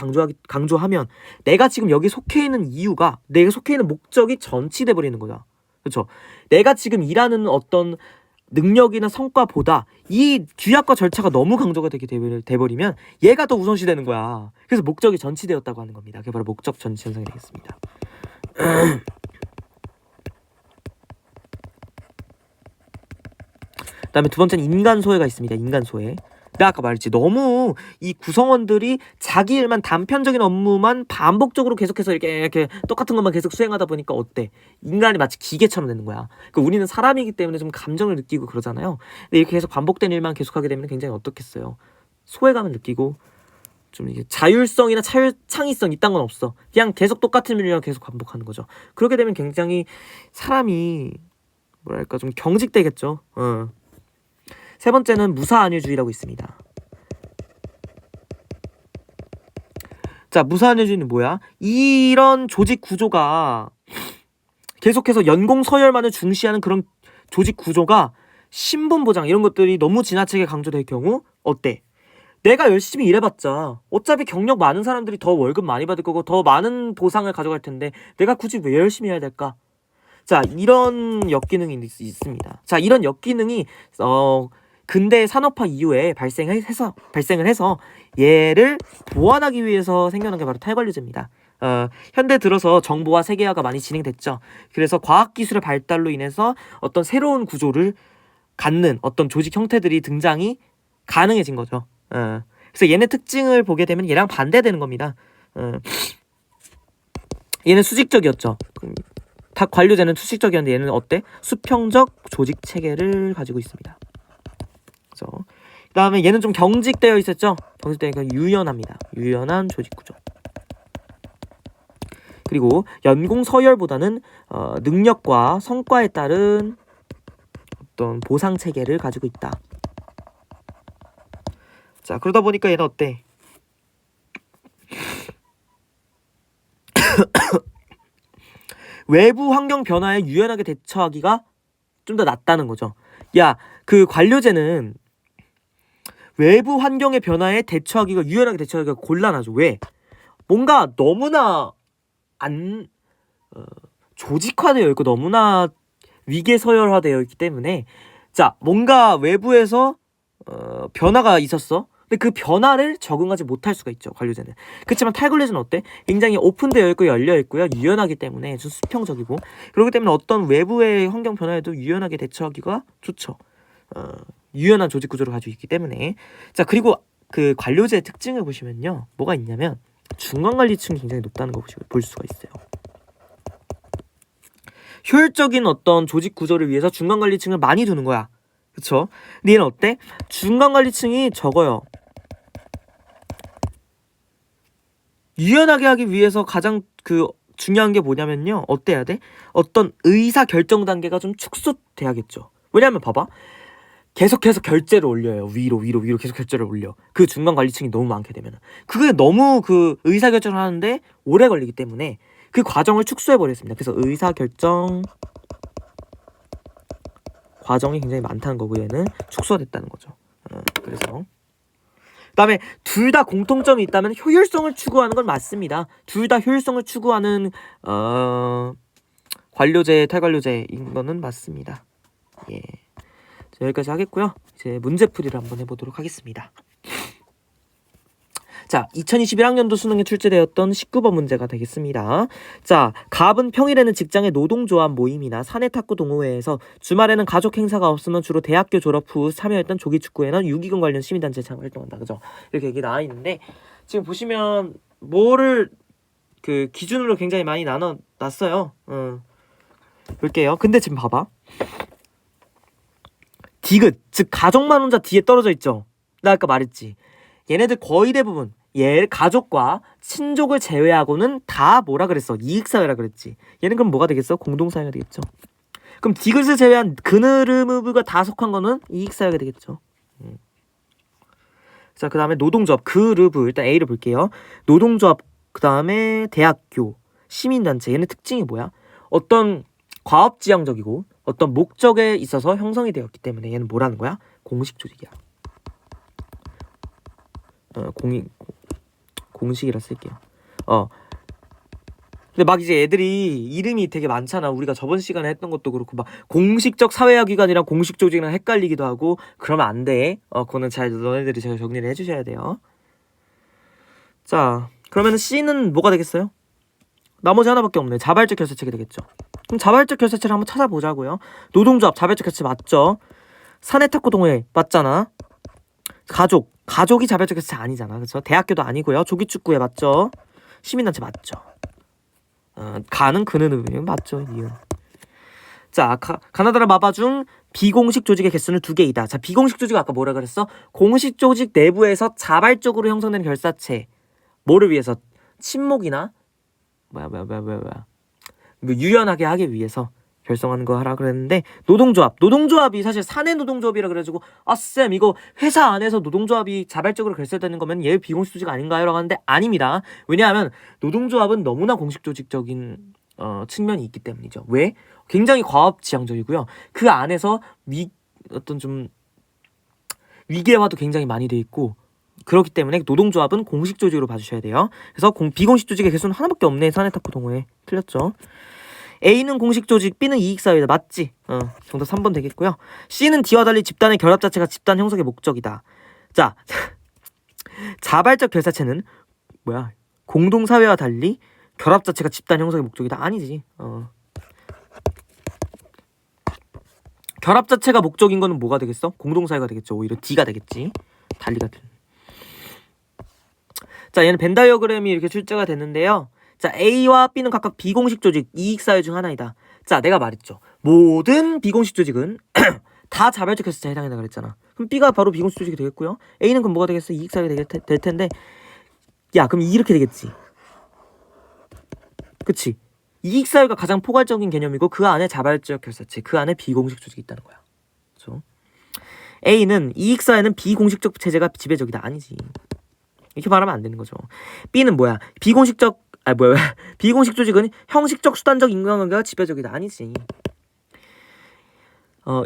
강조하면 내가 지금 여기 속해 있는 이유가 내가 속해 있는 목적이 전치돼 버리는 거야. 그렇죠? 내가 지금 일하는 어떤 능력이나 성과보다 이 규약과 절차가 너무 강조가 되게 돼버리면 얘가 더 우선시 되는 거야. 그래서 목적이 전치되었다고 하는 겁니다. 그게 바로 목적 전치 현상이 되겠습니다. 그 다음에 두 번째는 인간 소외가 있습니다. 인간 소외. 내가 아까 말했지. 너무 이 구성원들이 자기 일만 단편적인 업무만 반복적으로 계속해서 이렇게 똑같은 것만 계속 수행하다 보니까 어때? 인간이 마치 기계처럼 되는 거야. 그러니까 우리는 사람이기 때문에 좀 감정을 느끼고 그러잖아요. 근데 이렇게 계속 반복된 일만 계속하게 되면 굉장히 어떻겠어요. 소외감을 느끼고 좀 이게 자율성이나 창의성 이딴 건 없어. 그냥 계속 똑같은 일을 계속 반복하는 거죠. 그렇게 되면 굉장히 사람이 뭐랄까 좀 경직되겠죠. 세 번째는 무사안위주의라고 있습니다. 자, 무사안위주의는 뭐야? 이런 조직 구조가 계속해서 연공 서열만을 중시하는 그런 조직 구조가 신분 보장 이런 것들이 너무 지나치게 강조될 경우 어때? 내가 열심히 일해봤자 어차피 경력 많은 사람들이 더 월급 많이 받을 거고 더 많은 보상을 가져갈 텐데 내가 굳이 왜 열심히 해야 될까? 자, 이런 역기능이 있습니다. 자, 이런 역기능이 근대 산업화 이후에 발생을 해서 얘를 보완하기 위해서 생겨난 게 바로 탈관료제입니다. 현대 들어서 정보화 세계화가 많이 진행됐죠. 그래서 과학기술의 발달로 인해서 어떤 새로운 구조를 갖는 어떤 조직 형태들이 등장이 가능해진 거죠. 그래서 얘네 특징을 보게 되면 얘랑 반대되는 겁니다. 얘는 수직적이었죠. 관료제는 수직적이었는데 얘는 어때? 수평적 조직 체계를 가지고 있습니다. 그 다음에 얘는 좀 경직되어 있었죠. 경직되니까 유연합니다. 유연한 조직 구조. 그리고 연공 서열보다는 능력과 성과에 따른 어떤 보상 체계를 가지고 있다. 자, 그러다 보니까 얘는 어때? 외부 환경 변화에 유연하게 대처하기가 좀 더 낫다는 거죠. 야, 그 관료제는 외부 환경의 변화에 유연하게 대처하기가 곤란하죠. 왜? 뭔가 너무나 조직화되어 있고 너무나 위계 서열화되어 있기 때문에 자, 뭔가 외부에서 변화가 있었어. 근데 그 변화를 적응하지 못할 수가 있죠. 관료제는. 그렇지만 탈관료제는 어때? 굉장히 오픈되어 있고 열려 있고요. 유연하기 때문에 좀 수평적이고 그렇기 때문에 어떤 외부의 환경 변화에도 유연하게 대처하기가 좋죠. 유연한 조직 구조를 가지고 있기 때문에. 자, 그리고 그 관료제의 특징을 보시면요. 뭐가 있냐면 중간관리층이 굉장히 높다는 거 볼 수가 있어요. 효율적인 어떤 조직 구조를 위해서 중간관리층을 많이 두는 거야. 그쵸? 근데 얘는 어때? 중간관리층이 적어요. 유연하게 하기 위해서 가장 중요한 게 뭐냐면요. 어때야 돼? 어떤 의사 결정 단계가 좀 축소돼야겠죠. 왜냐면 봐봐. 계속해서 결제를 올려요. 위로 계속 결제를 올려. 그 중간 관리층이 너무 많게 되면 그게 너무 의사 결정을 하는데 오래 걸리기 때문에 그 과정을 축소해 버렸습니다. 그래서 의사 결정 과정이 굉장히 많다는 거고 얘는 축소가 됐다는 거죠. 그래서 그다음에 둘 다 공통점이 있다면 효율성을 추구하는 건 맞습니다. 둘 다 효율성을 추구하는 관료제, 탈관료제인 거는 맞습니다. 예. 여기까지 하겠고요. 이제 문제풀이를 한번 해보도록 하겠습니다. 자, 2021학년도 수능에 출제되었던 19번 문제가 되겠습니다. 자, 갑은 평일에는 직장의 노동조합 모임이나 사내탁구 동호회에서 주말에는 가족 행사가 없으면 주로 대학교 졸업 후 참여했던 조기축구회나 유기군 관련 시민단체에 참여 활동한다. 그죠? 이렇게 얘기 나와 있는데 지금 보시면 뭐를 기준으로 굉장히 많이 나눠놨어요. 볼게요. 근데 지금 봐봐. 디귿, 즉 가족만 혼자 뒤에 떨어져 있죠. 나 아까 말했지. 얘네들 거의 대부분 가족과 친족을 제외하고는 다 뭐라 그랬어? 이익사회라 그랬지. 얘는 그럼 뭐가 되겠어? 공동사회가 되겠죠. 그럼 디귿을 제외한 그느르무브가 다 속한 거는 이익사회가 되겠죠. 자, 그 다음에 노동조합, 그르브 일단 A를 볼게요. 노동조합, 그 다음에 대학교, 시민단체. 얘네 특징이 뭐야? 어떤 과업지향적이고 어떤 목적에 있어서 형성이 되었기 때문에 얘는 뭐라는 거야? 공식 조직이야. 공식이라 쓸게요. 근데 막 이제 애들이 이름이 되게 많잖아. 우리가 저번 시간에 했던 것도 그렇고 막 공식적 사회화 기관이랑 공식 조직이랑 헷갈리기도 하고 그러면 안 돼. 그거는 너네들이 잘 정리를 해주셔야 돼요. 자, 그러면 C는 뭐가 되겠어요? 나머지 하나밖에 없네. 자발적 결사체가 되겠죠. 그럼 자발적 결사체를 한번 찾아보자고요. 노동조합 자발적 결사체 맞죠? 사내탁구 동호회 맞잖아. 가족 가족이 자발적 결사체 아니잖아. 그쵸? 대학교도 아니고요. 조기축구회 맞죠? 시민단체 맞죠? 가는 그는 맞죠? 이유. 자, 가나다라 마바 중 비공식 조직의 개수는 2개이다. 자, 비공식 조직 아까 뭐라 그랬어? 공식 조직 내부에서 자발적으로 형성되는 결사체. 뭐를 위해서? 친목이나 뭐야 유연하게 하기 위해서 결성하는 거 하라 그랬는데, 노동조합이 사실 사내 노동조합이라 그래가지고 쌤 이거 회사 안에서 노동조합이 자발적으로 결성되는 거면 얘 비공식 조직 아닌가요? 라고 하는데 아닙니다. 왜냐하면 노동조합은 너무나 공식 조직적인 측면이 있기 때문이죠. 왜? 굉장히 과업지향적이고요. 그 안에서 어떤 좀 위계화도 굉장히 많이 돼 있고, 그렇기 때문에 노동조합은 공식 조직으로 봐주셔야 돼요. 그래서 비공식 조직의 개수는 하나밖에 없네. 사내타코 동호회. 틀렸죠. A는 공식 조직, B는 이익사회다. 맞지? 정답 3번 되겠고요. C는 D와 달리 집단의 결합 자체가 집단 형성의 목적이다. 자, 자발적 결사체는 뭐야? 공동사회와 달리 결합 자체가 집단 형성의 목적이다. 아니지. 결합 자체가 목적인 거는 뭐가 되겠어? 공동사회가 되겠죠. 오히려 D가 되겠지. 달리 같은. 자, 얘는 벤 다이어그램이 이렇게 출제가 됐는데요. 자, A와 B는 각각 비공식 조직, 이익사회 중 하나이다. 자, 내가 말했죠. 모든 비공식 조직은 다 자발적 결사체에 해당한다 그랬잖아. 그럼 B가 바로 비공식 조직이 되겠고요. A는 그럼 뭐가 되겠어? 이익사회가 될 텐데, 야, 그럼 이렇게 되겠지. 그치? 이익사회가 가장 포괄적인 개념이고, 그 안에 자발적 결사체, 그 안에 비공식 조직이 있다는 거야. 그렇죠? A는 이익사회는 비공식적 체제가 지배적이다. 아니지. 이렇게 말하면 안 되는 거죠. B는 뭐야? 비공식 조직은 형식적 수단적 인간관계가 지배적이다. 아니지.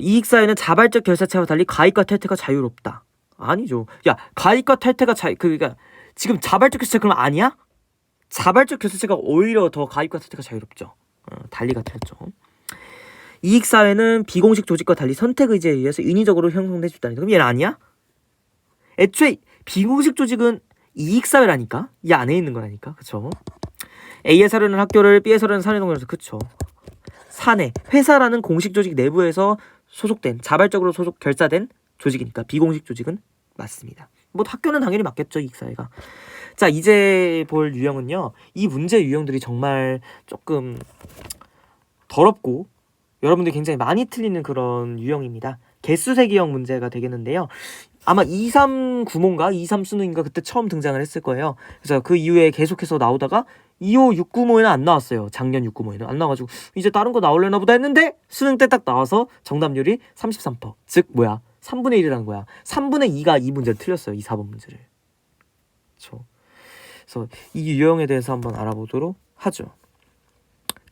이익사회는 자발적 결사체와 달리 가입과 탈퇴가 자유롭다. 아니죠. 야, 가입과 탈퇴가 그러니까 지금 자발적 결사체 그럼 아니야? 자발적 결사체가 오히려 더 가입과 탈퇴가 자유롭죠. 달리가 틀렸죠. 이익사회는 비공식 조직과 달리 선택 의지에 의해서 인위적으로 형성된 집단이다. 그럼 얘는 아니야? 애초에 비공식 조직은 이익사회라니까? 이 안에 있는 거라니까. 그쵸? A의 사료는 학교를, B의 사료는 사내동료라서. 그쵸? 사내, 회사라는 공식 조직 내부에서 소속된, 자발적으로 결사된 조직이니까 비공식 조직은 맞습니다. 뭐 학교는 당연히 맞겠죠, 이익사회가. 자, 이제 볼 유형은요, 이 문제 유형들이 정말 조금 더럽고 여러분들이 굉장히 많이 틀리는 그런 유형입니다. 개수세기형 문제가 되겠는데요. 아마 239모인가 239인가 그때 처음 등장을 했을 거예요. 그래서 그 이후에 계속해서 나오다가 2호 695에는 안 나왔어요. 작년 695에는 안 나와가지고 이제 다른 거 나올려나 보다 했는데 수능 때 딱 나와서 정답률이 33%. 즉 뭐야? 3분의 1이라는 거야. 3분의 2가 이 문제를 틀렸어요. 이 4번 문제를. 그렇죠. 그래서 이 유형에 대해서 한번 알아보도록 하죠.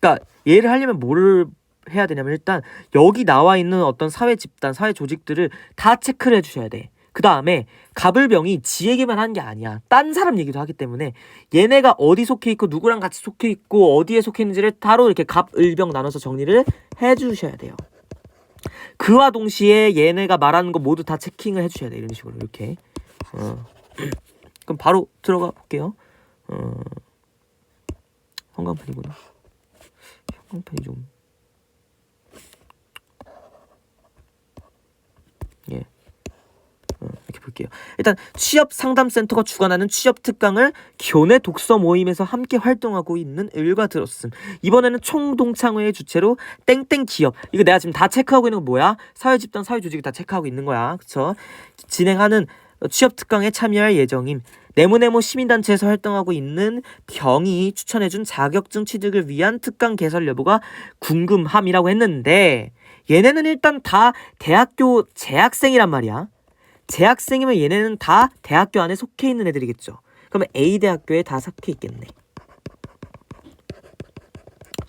그러니까 얘를 하려면 뭐를 해야 되냐면 일단 여기 나와 있는 어떤 사회 집단, 사회 조직들을 다 체크를 해주셔야 돼. 그 다음에 갑을병이 지 얘기만 하는 게 아니야. 딴 사람 얘기도 하기 때문에 얘네가 어디 속해 있고 누구랑 같이 속해 있고 어디에 속해 있는지를 따로 이렇게 갑을병 나눠서 정리를 해주셔야 돼요. 그와 동시에 얘네가 말하는 거 모두 다 체킹을 해주셔야 돼. 이런 식으로 이렇게. 그럼 바로 들어가 볼게요. 형광펜이구나. 형광펜이 좀 이렇게 볼게요. 일단 취업상담센터가 주관하는 취업특강을 교내 독서 모임에서 함께 활동하고 있는 을과 들었음. 이번에는 총동창회의 주체로 땡땡 기업. 이거 내가 지금 다 체크하고 있는 거 뭐야? 사회집단, 사회조직이 다 체크하고 있는 거야. 그쵸? 진행하는 취업특강에 참여할 예정임. 네모네모 시민단체에서 활동하고 있는 병이 추천해준 자격증 취득을 위한 특강 개설 여부가 궁금함이라고 했는데 얘네는 일단 다 대학교 재학생이란 말이야. 재학생이면 얘네는 다 대학교 안에 속해 있는 애들이겠죠. 그러면 A대학교에 다 속해 있겠네.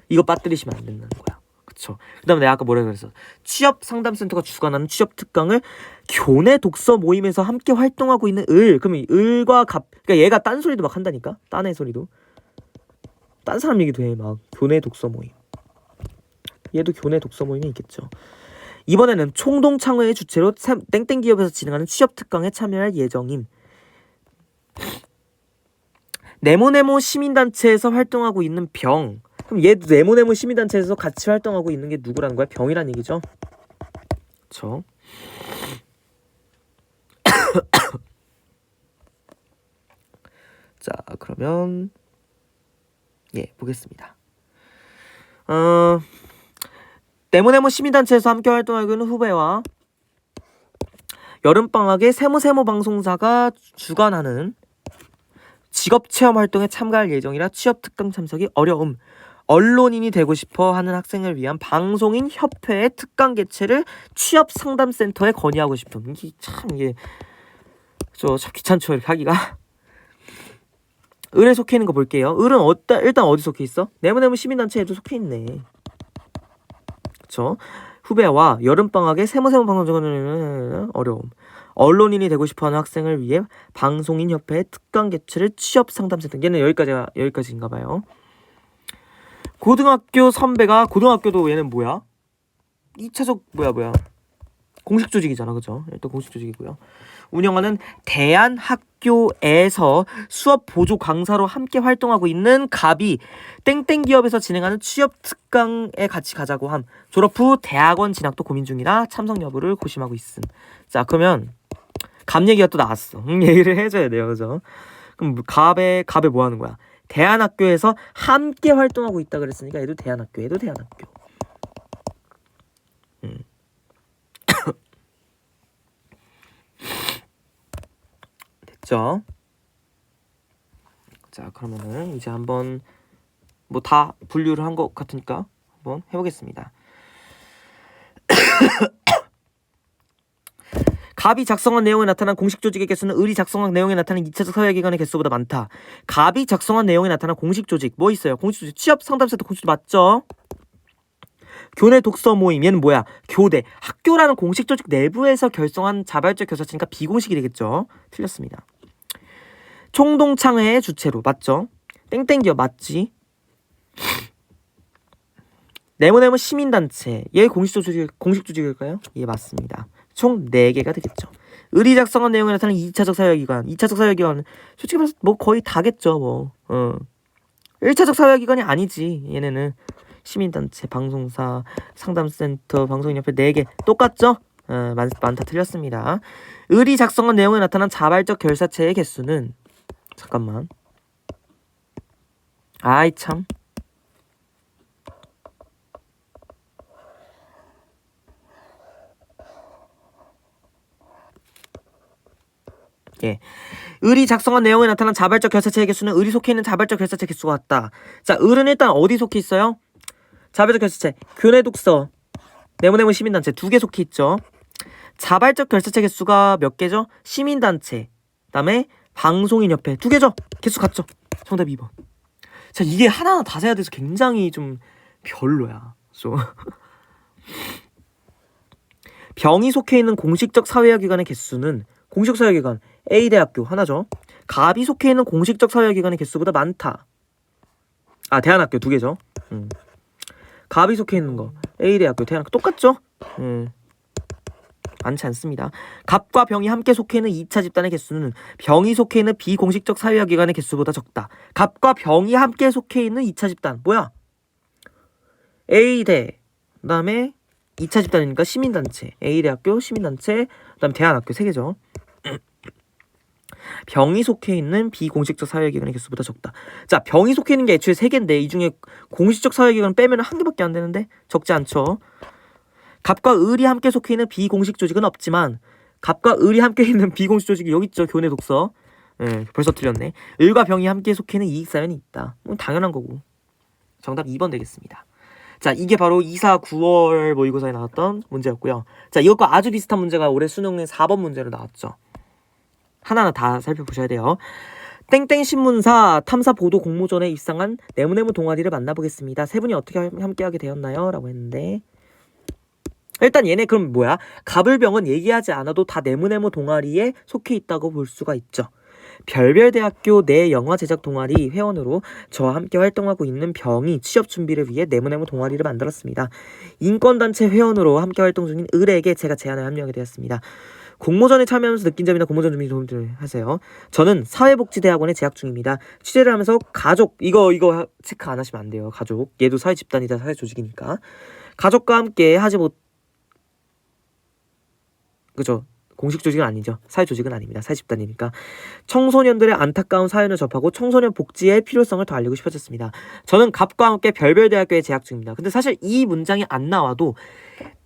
이거 빠뜨리시면 안 된다는 거야. 그쵸? 그 다음에 내가 아까 뭐라 그랬어? 취업상담센터가 주관하는 취업특강을 교내 독서 모임에서 함께 활동하고 있는 을. 그러면 을과 그러니까 얘가 딴소리도 막 한다니까? 딴 애소리도. 딴 사람 얘기도 해. 막 교내 독서 모임. 얘도 교내 독서 모임이 있겠죠. 이번에는 총동창회의 주체로 땡땡 기업에서 진행하는 취업특강에 참여할 예정임. 네모네모 시민단체에서 활동하고 있는 병. 그럼 얘도 네모네모 시민단체에서 같이 활동하고 있는 게 누구라는 거야? 병이란 얘기죠. 그쵸? 자, 그러면 보겠습니다. 네모네모 시민단체에서 함께 활동하고 있는 후배와 여름방학에 세무세모 방송사가 주관하는 직업체험 활동에 참가할 예정이라 취업 특강 참석이 어려움. 언론인이 되고 싶어 하는 학생을 위한 방송인 협회의 특강 개최를 취업 상담센터에 건의하고 싶음. 이게 참 참 귀찮죠, 이렇게 하기가. 을에 속해 있는 거 볼게요. 을은 일단 어디 속해 있어? 네모네모 시민단체에도 속해 있네. 그쵸? 후배와 여름방학에 세무세모 방송을 어려움. 언론인이 되고 싶어하는 학생을 위해 방송인 협회의 특강 개최를 취업 상담센터. 얘는 여기까지인가 봐요. 고등학교 선배가 고등학교도 얘는 뭐야? 2차적 뭐야? 공식 조직이잖아, 그죠? 일단 공식 조직이고요. 운영하는 대한학교에서 수업 보조 강사로 함께 활동하고 있는 갑이 땡땡 기업에서 진행하는 취업 특강에 같이 가자고 함. 졸업 후 대학원 진학도 고민 중이라 참석 여부를 고심하고 있음. 자, 그러면 갑 얘기가 또 나왔어. 얘기를 해줘야 돼요, 그죠? 그럼 갑에 뭐 하는 거야? 대한학교에서 함께 활동하고 있다 그랬으니까 얘도 대한학교. 됐죠? 자, 그러면은 이제 한번 뭐 다 분류를 한 것 같으니까 한번 해보겠습니다. 갑이 작성한 내용에 나타난 공식 조직의 개수는 을이 작성한 내용에 나타난 2차적 사회기관의 개수보다 많다. 갑이 작성한 내용에 나타난 공식 조직 뭐 있어요? 공식 조직 취업 상담센터 공식 조직 맞죠? 교내 독서 모임 얘는 뭐야? 교대 학교라는 공식 조직 내부에서 결성한 자발적 교사체니까 비공식이 되겠죠? 틀렸습니다. 총동창회의 주체로 맞죠? 땡땡기업 맞지? 네모네모 시민단체 얘 공식 조직일까요? 예, 맞습니다. 총 4개가 되겠죠. 을이 작성한 내용에 나타나는 2차적 사회기관 2차적 사회기관은 솔직히 말해서 뭐 거의 다겠죠. 뭐 1차적 사회기관이 아니지. 얘네는 시민단체, 방송사, 상담센터, 방송인협회 4개 똑같죠? 많다 틀렸습니다. 을이 작성한 내용에 나타난 자발적 결사체의 개수는 잠깐만. 아이 참. 예. 을이 작성한 내용에 나타난 자발적 결사체의 개수는 을이 속해 있는 자발적 결사체 개수가 같다. 자, 을은 일단 어디 속해 있어요? 자발적 결사체, 교내 독서, 네모네모 시민단체 2개 속해 있죠. 자발적 결사체 개수가 몇 개죠? 시민단체, 그다음에 방송인협회 2개죠. 개수 같죠. 정답 2번. 자, 이게 하나하나 다 세야 돼서 굉장히 좀 별로야. 좀. 병이 속해 있는 공식적 사회화기관의 개수는 공식적 사회기관 A대학교 하나죠. 갑이 속해 있는 공식적 사회기관의 개수보다 많다. 아, 대한학교 2개죠. 갑이 속해 있는 거 A대학교, 대한학교 똑같죠? 많지 않습니다. 갑과 병이 함께 속해 있는 2차 집단의 개수는 병이 속해 있는 비공식적 사회기관의 개수보다 적다. 갑과 병이 함께 속해 있는 2차 집단 뭐야? A대, 그 다음에 2차 집단이니까 시민단체, A대학교, 시민단체, 그 다음에 대한학교 3개죠. 병이 속해 있는 비공식적 사회기관의 개수보다 적다. 자, 병이 속해 있는 게 애초에 3개인데 이 중에 공식적 사회기관 빼면 1개밖에 안 되는데 적지 않죠. 갑과 을이 함께 속해 있는 비공식 조직은 없지만 갑과 을이 함께 있는 비공식 조직이 여기 있죠. 교내 독서. 벌써 틀렸네. 을과 병이 함께 속해 있는 이익사연이 있다. 당연한 거고. 정답 2번 되겠습니다. 자, 이게 바로 2사 9월 모의고사에 나왔던 문제였고요. 자, 이것과 아주 비슷한 문제가 올해 수능의 4번 문제로 나왔죠. 하나하나 다 살펴보셔야 돼요. 땡땡 신문사 탐사 보도 공모전에 입상한 네모네모 동아리를 만나보겠습니다. 세 분이 어떻게 함께하게 되었나요? 라고 했는데 일단 얘네 그럼 뭐야? 갑을병은 얘기하지 않아도 다 네모네모 동아리에 속해 있다고 볼 수가 있죠. 별별대학교 내 영화 제작 동아리 회원으로 저와 함께 활동하고 있는 병이 취업 준비를 위해 네모네모 동아리를 만들었습니다. 인권단체 회원으로 함께 활동 중인 을에게 제가 제안을 합류하게 되었습니다. 공모전에 참여하면서 느낀 점이나 공모전 준비 도움을 하세요. 저는 사회복지대학원에 재학 중입니다. 취재를 하면서 가족 이거 체크 안 하시면 안 돼요. 가족 얘도 사회 집단이다 사회 조직이니까 가족과 함께 하지 못 그죠 공식 조직은 아니죠. 사회 조직은 아닙니다. 사회 집단이니까. 청소년들의 안타까운 사연을 접하고 청소년 복지의 필요성을 더 알리고 싶어졌습니다. 저는 갑과 함께 별별대학교에 재학 중입니다. 근데 사실 이 문장이 안 나와도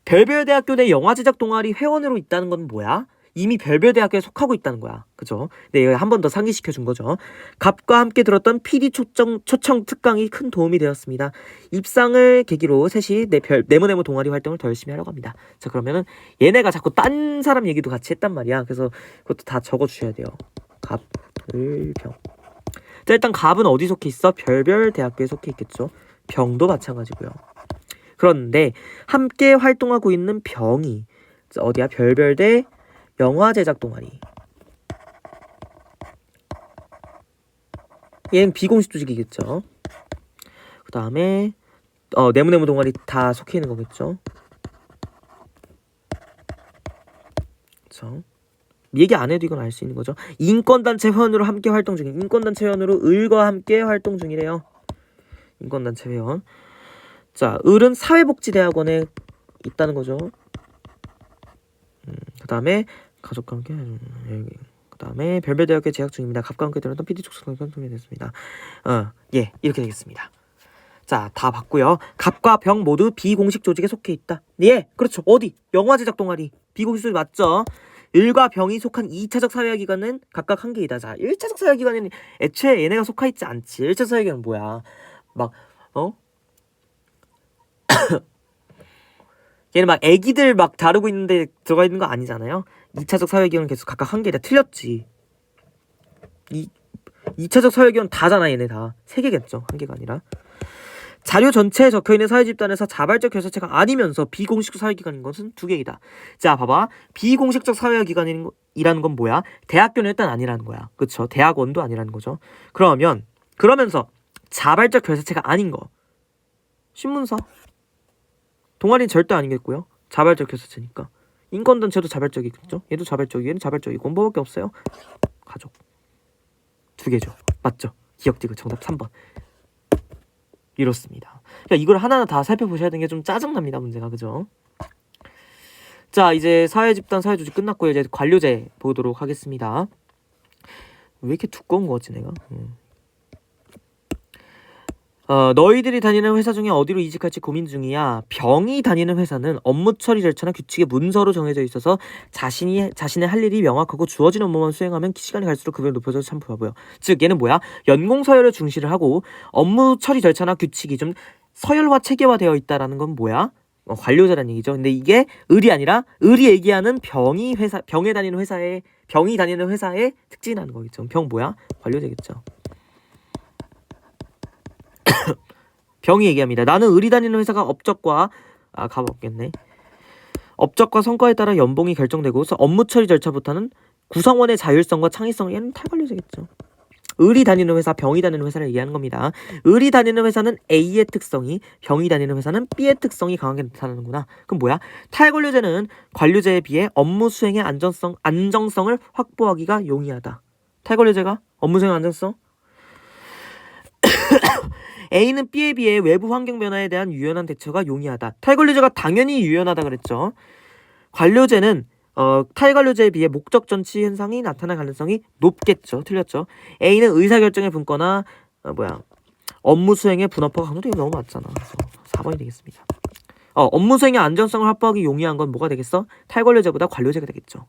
별별대학교 내 영화제작 동아리 회원으로 있다는 건 뭐야? 이미 별별대학교에 속하고 있다는 거야. 그죠? 네, 한 번 더 상기시켜 준 거죠. 갑과 함께 들었던 PD 초청 특강이 큰 도움이 되었습니다. 입상을 계기로 셋이 네모네모 동아리 활동을 더 열심히 하려고 합니다. 자, 그러면은 얘네가 자꾸 딴 사람 얘기도 같이 했단 말이야. 그래서 그것도 다 적어 주셔야 돼요. 갑, 을, 병. 자, 일단 갑은 어디 속해 있어? 별별대학교에 속해 있겠죠. 병도 마찬가지고요. 그런데 함께 활동하고 있는 병이 어디야? 별별대 영화 제작 동아리. 얘는 비공식 조직이겠죠. 그 다음에 네모네모 동아리 다 속해 있는 거겠죠. 그렇죠. 얘기 안 해도 이건 알 수 있는 거죠. 인권단체 회원으로 함께 활동 중인. 인권단체 회원으로 을과 함께 활동 중이래요. 인권단체 회원. 자, 을은 사회복지대학원에 있다는 거죠. 그 다음에 가족과 함께 그 다음에 별별대학교에 재학 중입니다. 갑과 함께 들었던 PD 촉수가 됐습니다. 예, 이렇게 되겠습니다. 자, 다 봤고요. 갑과 병 모두 비공식 조직에 속해 있다. 예, 그렇죠. 어디? 영화 제작 동아리. 비공식 조직 맞죠? 을과 병이 속한 2차적 사회기관은 각각 한 개이다. 자, 1차적 사회기관에는 애초에 얘네가 속하 있지 않지. 1차적 사회기관은 뭐야? 막 얘는 막 애기들 막 다루고 있는데 들어가 있는 거 아니잖아요. 2차적 사회기관은 계속 각각 한 개다. 틀렸지. 2차적 사회기관 다잖아. 얘네 다. 3개겠죠. 한 개가 아니라. 자료 전체에 적혀있는 사회집단에서 자발적 결사체가 아니면서 비공식적 사회기관인 것은 2개이다. 자, 봐봐. 비공식적 사회기관이라는 건 뭐야? 대학교는 일단 아니라는 거야. 그쵸? 대학원도 아니라는 거죠. 그러면서 자발적 결사체가 아닌 거. 신문사. 동아리는 절대 아니겠고요. 자발적 결사체니까. 인권단체도 자발적이겠죠. 얘도 자발적이고 얘는 자발적이고 뭐밖에 없어요. 가족. 2개죠. 맞죠? 기억지그 정답 3번. 이렇습니다. 그러니까 이걸 하나하나 다 살펴보셔야 되는 게 좀 짜증납니다. 문제가. 그죠? 자, 이제 사회집단 사회조직 끝났고요. 이제 관료제 보도록 하겠습니다. 왜 이렇게 두꺼운 거 같지 내가? 너희들이 다니는 회사 중에 어디로 이직할지 고민 중이야. 병이 다니는 회사는 업무 처리 절차나 규칙에 문서로 정해져 있어서 자신의 할 일이 명확하고 주어진 업무만 수행하면 시간이 갈수록 급여가 높아져서 참 좋아 보여. 즉 얘는 뭐야? 연공 서열을 중시를 하고 업무 처리 절차나 규칙이 좀 서열화 체계화되어 있다라는 건 뭐야? 관료제라는 얘기죠. 근데 이게 을이 아니라 을이 얘기하는 병이 다니는 회사의 특징이라는 거겠죠. 병 뭐야? 관료제겠죠. 병이 얘기합니다. 나는 을이 다니는 회사가 업적과 가봤겠네. 업적과 성과에 따라 연봉이 결정되고 업무 처리 절차부터는 구성원의 자율성과 창의성. 얘는 탈관료제겠죠. 을이 다니는 회사, 병이 다니는 회사를 얘기하는 겁니다. 을이 다니는 회사는 A의 특성이, 병이 다니는 회사는 B의 특성이 강하게 나타나는구나. 그럼 뭐야? 탈관료제는 관료제에 비해 업무 수행의 안정성을 확보하기가 용이하다. 탈관료제가 업무 수행 안정성? A는 B에 비해 외부 환경 변화에 대한 유연한 대처가 용이하다. 탈관료제가 당연히 유연하다 그랬죠. 관료제는 탈관료제에 비해 목적 전치 현상이 나타날 가능성이 높겠죠. 틀렸죠. A는 의사결정의 분과나 업무 수행의 분업화가 강조돼. 너무 맞잖아. 그래서 4번이 되겠습니다. 업무 수행의 안전성을 확보하기 용이한 건 뭐가 되겠어? 탈관료제보다 관료제가 되겠죠.